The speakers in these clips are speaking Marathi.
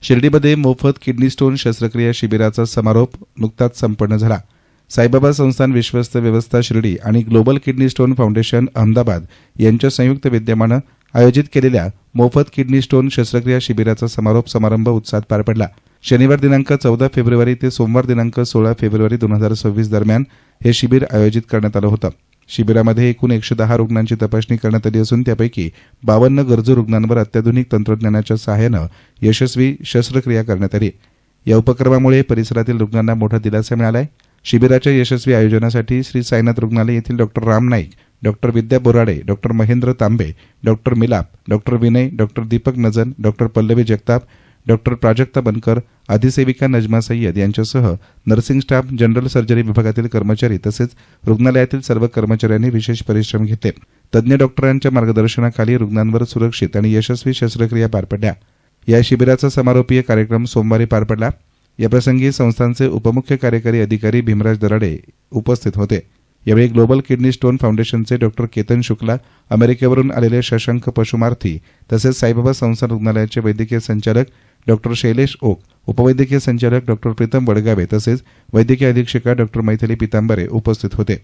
शिर्डीमध्ये मोफत किडनी स्टोन शस्त्रक्रिया शिबिराचा समारोप नुकताच संपन्न झाला. साईबाबा संस्थान विश्वस्त व्यवस्था शिर्डी आणि global kidney stone foundation Ahmedabad यांच्या संयुक्त विद्यमानं आयोजित केलेल्या मोफत किडनी स्टोन शस्त्रक्रिया शिबिराचा समारोप उत्साहात पार पडला. शनिवार दिनांक 14 फेब्रुवारी ते सोमवार दिनांक 16 फेब्रुवारी 2026 दरम्यान हे शिबिर आयोजित करण्यात आलं होतं. शिबिरामध्ये एकूण 110 रुग्णांची तपासणी करण्यात आली असून त्यापैकी 52 गरजू रुग्णांवर अत्याधुनिक तंत्रज्ञानाच्या सहाय्यानं यशस्वी शस्त्रक्रिया करण्यात आली. या उपक्रमामुळे परिसरातील रुग्णांना मोठा दिलासा मिळाला आहे. शिबिराच्या यशस्वी आयोजनासाठी श्री साईनाथ रुग्णालय येथील डॉक्टर राम नाईक, डॉक्टर विद्या बोराडे, डॉक्टर महेंद्र तांबे, डॉक्टर मिलाप, doctor Vinay, doctor Deepak नजन, doctor Pallavi Jagtap, doctor Prajakta बनकर, अधिसेविका नजमा सय्यद यांच्यासह नर्सिंग स्टाफ, जनरल सर्जरी विभागातील कर्मचारी तसेच रुग्णालयातील सर्व कर्मचाऱ्यांनी विशेष परिश्रम घेतले. तज्ज्ञ डॉक्टरांच्या मार्गदर्शनाखाली रुग्णांवर सुरक्षित आणि यशस्वी शस्त्रक्रिया पार पडल्या. या शिबिराचा समारोपीय कार्यक्रम सोमवारी पार पडला. याप्रसंगी संस्थानचे उपमुख्य कार्यकारी अधिकारी भीमराज दराडे उपस्थित होते. यावेळी ग्लोबल किडनी स्टोन फाउंडेशनचे डॉक्टर केतन शुक्ला, अमेरिकेवरून आलेले शशांक पशुमार्थी तसेच साईबाबा संस्थान रुग्णालयाचे वैद्यकीय संचालक डॉक्टर शैलेश ओक, उपवैद्यकीय संचालक डॉक्टर प्रीतम वडगावे तसेच वैद्यकीय अधीक्षिका डॉक्टर मैथिली पितांबरे उपस्थित होते.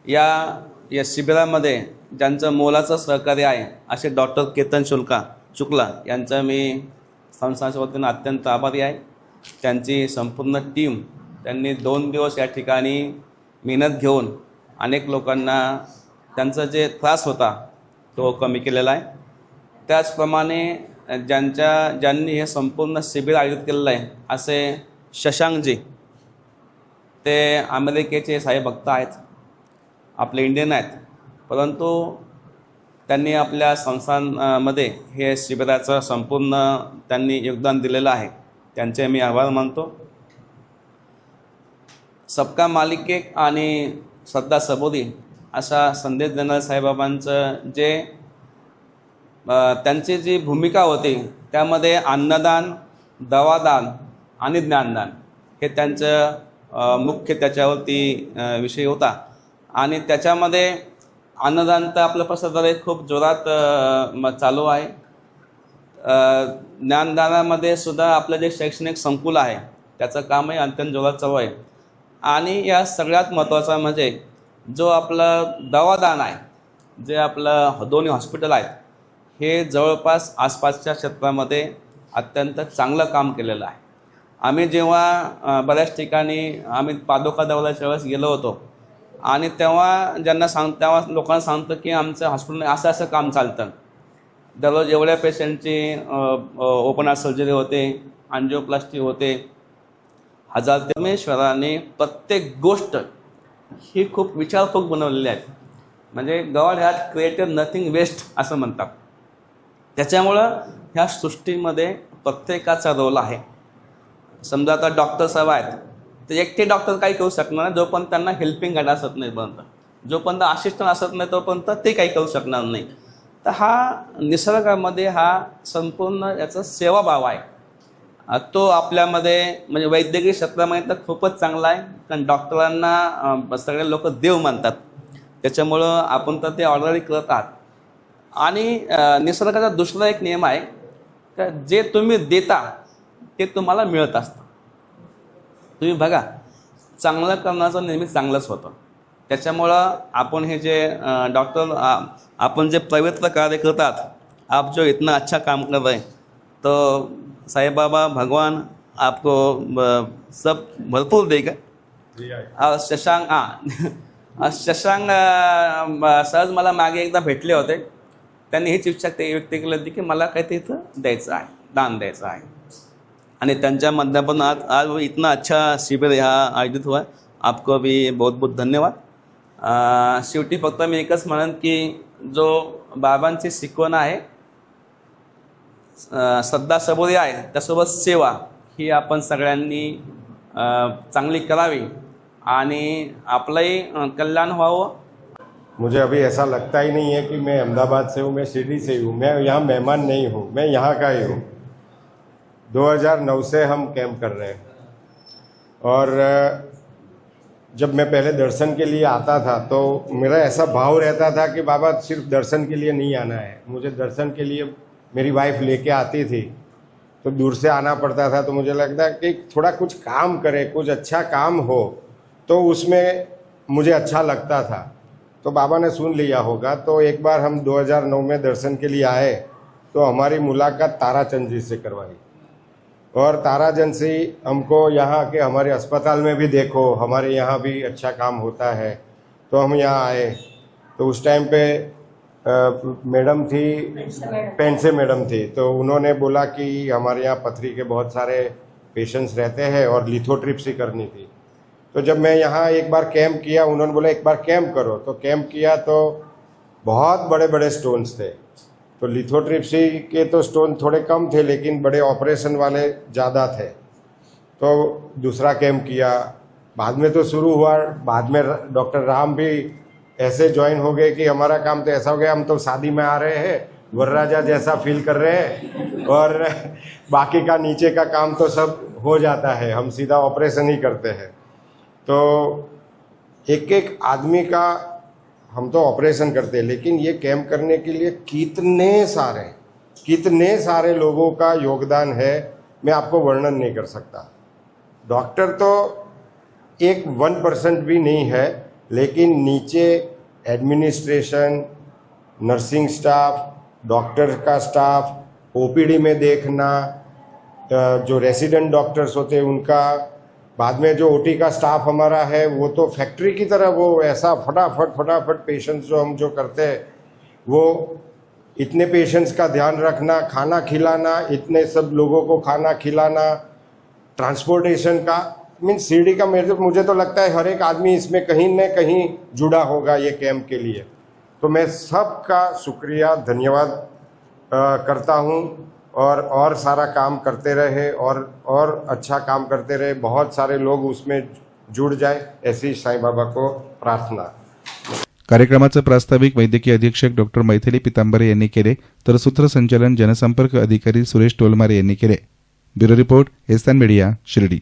या शिबिरामध्ये ज्यांचं मोलाचं सहकार्य आहे असे डॉक्टर केतन शुक्ला यांचा मी संस्थांच्या वतीनं अत्यंत आभारी आहे. त्यांची संपूर्ण टीम त्यांनी 2 दिवस या ठिकाणी मेहनत घेऊन अनेक लोकांना त्यांचा जे त्रास होता तो कमी केलेला आहे. त्याचप्रमाणे ज्यांनी हे संपूर्ण शिबिर आयोजित केलेलं आहे असे शशांकजी, ते अमेरिकेचे साईभक्त आहेत, आपले इंडियन आहेत, परंतु त्यांनी आपल्या संस्थांमध्ये हे शिबिराचं संपूर्ण त्यांनी योगदान दिलेलं आहे. त्यांचे मी आभार मानतो. सबका मालिक एक आणि सद्दा सबोधी असा संदेश देणाऱ्या साईबाबांचं जे त्यांची जी भूमिका होती त्यामध्ये अन्नदान, दवादान आणि ज्ञानदान हे त्यांचं मुख्य त्याच्यावरती विषय होता. आणि त्याच्यामध्ये अन्नदान तर आपल्या पसरदारे खूप जोरात चालू आहे. ज्ञानदानामध्ये सुद्धा आपलं जे शैक्षणिक संकुल आहे त्याचं कामही अत्यंत जोरात चालू आहे. आणि या सगळ्यात महत्त्वाचा म्हणजे जो आपलं दवादान आहे, जे आपलं दोन्ही हॉस्पिटल आहेत हे जवळपास आसपासच्या क्षेत्रामध्ये अत्यंत चांगलं काम केलेलं आहे. आम्ही जेव्हा बऱ्याच ठिकाणी आम्ही पादोका दौऱ्याच्या वेळेस गेलो होतो आणि तेव्हा तेव्हा लोकांना सांगतो की आमचं हॉस्पिटल असं काम चालतं. दररोज एवढ्या पेशंटची ओपन हार्ट सर्जरी होते, अँजिओप्लास्टी होते, हजार परमेश्वराने प्रत्येक गोष्ट ही खूप विचारपूर्वक बनवलेली आहे. म्हणजे God has created nothing waste असं म्हणतात. त्याच्यामुळं ह्या सृष्टीमध्ये प्रत्येकाचा रोल आहे. समजा आता डॉक्टर साहेब आहेत तर एकटे डॉक्टर काही करू शकणार नाही जोपर्यंत त्यांना हेल्पिंग हँड असत नाही, जोपर्यंत असिस्टंट असत नाही तोपर्यंत ते काही करू शकणार नाही. तर हा निसर्गामध्ये हा संपूर्ण याचा सेवाभाव आहे, तो आपल्यामध्ये म्हणजे वैद्यकीय क्षेत्रामध्ये तर खूपच चांगला आहे. कारण डॉक्टरांना सगळे लोक देव मानतात, त्याच्यामुळं आपण तर ते ऑलरेडी करत आहात. आणि निसर्गाचा दुसरा एक नियम आहे का जे तुम्ही देता ते तुम्हाला मिळत असतं. तुम्ही बघा, चांगलं करण्याचं नेहमी चांगलंच होतं. त्याच्यामुळं आपण हे जे डॉक्टर आपण जे पवित्र कार्य करतात, आप जो इतना अच्छा काम कर रहे तो साईं बाबा भगवान आपको सब भरपूर देगा. और शशांक सहज मला मागे एकदा भेटले होते. त्यांनी हीच इच्छा व्यक्त केली होती की मला काहीतरी इथं द्यायचं आहे, दान द्यायचं आहे. आणि त्यांच्या माध्यमातून आज इतना अच्छा शिबिर यहाँ आयोजित हुआ. आपको भी बहुत बहुत धन्यवाद. शेवटी फक्त मी एकच म्हणेन की जो बाबांची शिकवण आहे, श्रद्धा सबोधी आहे, त्यासोबत सेवा ही आपण सगळ्यांनी चांगली करावी आणि आपलंही कल्याण व्हावं. मुझे अभी ऐसा लगता ही नहीं है कि मैं अहमदाबाद से हूँ, मैं शिरडी से ही हूँ. मैं यहाँ मेहमान नहीं हूँ, मैं यहाँ का ही हूँ. 2009 से हम कैंप कर रहे हैं और जब मैं पहले दर्शन के लिए आता था तो मेरा ऐसा भाव रहता था कि बाबा सिर्फ दर्शन के लिए नहीं आना है. मुझे दर्शन के लिए मेरी वाइफ लेके आती थी तो दूर से आना पड़ता था। तो मुझे लगता है कि थोड़ा कुछ काम करे, कुछ अच्छा काम हो तो उसमें मुझे अच्छा लगता था। तो बाबा ने सुन लिया होगा। तो एक बार हम 2009 में दर्शन के लिए आए तो हमारी मुलाकात ताराचंद जी से करवाई, और ताराचंद से हमको यहाँ के हमारे अस्पताल में भी देखो, हमारे यहाँ भी अच्छा काम होता है। तो हम यहाँ आए तो उस टाइम पे मैडम थी, पेंसे मैडम थी। तो उन्होंने बोला कि हमारे यहाँ पथरी के बहुत सारे पेशेंट्स रहते हैं और लिथोट्रिप्सी करनी थी। तो जब मैं यहाँ एक बार कैंप किया, उन्होंने बोला एक बार कैंप करो। तो कैंप किया तो बहुत बड़े बड़े स्टोन्स थे। तो लिथोट्रिप्सी के तो स्टोन थोड़े कम थे, लेकिन बड़े ऑपरेशन वाले ज़्यादा थे। तो दूसरा कैंप किया, बाद में तो शुरू हुआ। बाद में डॉक्टर राम भी ऐसे ज्वाइन हो गए कि हमारा काम तो ऐसा हो गया, हम तो शादी में आ रहे हैं, वरराजा जैसा फील कर रहे हैं, और बाकी का नीचे का काम तो सब हो जाता है, हम सीधा ऑपरेशन ही करते हैं। तो एक एक आदमी का हम तो ऑपरेशन करते हैं, लेकिन ये कैंप करने के लिए कितने सारे लोगों का योगदान है, मैं आपको वर्णन नहीं कर सकता। डॉक्टर तो एक 1% भी नहीं है, लेकिन नीचे एडमिनिस्ट्रेशन, नर्सिंग स्टाफ, डॉक्टर का स्टाफ, ओपीडी में देखना, जो रेसिडेंट डॉक्टर्स होते हैं उनका, बाद में जो ओटी का स्टाफ हमारा है, वो तो फैक्ट्री की तरह वो ऐसा फटाफट पेशेंट्स जो हम जो करते हैं, वो इतने पेशेंट्स का ध्यान रखना, खाना खिलाना, इतने सब लोगों को खाना खिलाना, ट्रांसपोर्टेशन का, मीन्स शिरडी का मुझे तो लगता है हर एक आदमी इसमें कहीं न कहीं जुड़ा होगा ये कैंप के लिए। तो मैं सबका शुक्रिया, धन्यवाद करता हूँ, और सारा काम करते रहे और अच्छा काम करते रहे, बहुत सारे लोग उसमें जुड़ जाए, ऐसी साईं बाबा को प्रार्थना। कार्यक्रमाचं प्रास्ताविक वैद्यकीय अधीक्षक डॉक्टर मैथिली पितांबरे यांनी केले, तर सूत्रसंचालन जनसंपर्क अधिकारी सुरेश टोलमारे यांनी केले. ब्युरो रिपोर्ट, एस्तान मीडिया, शिर्डी.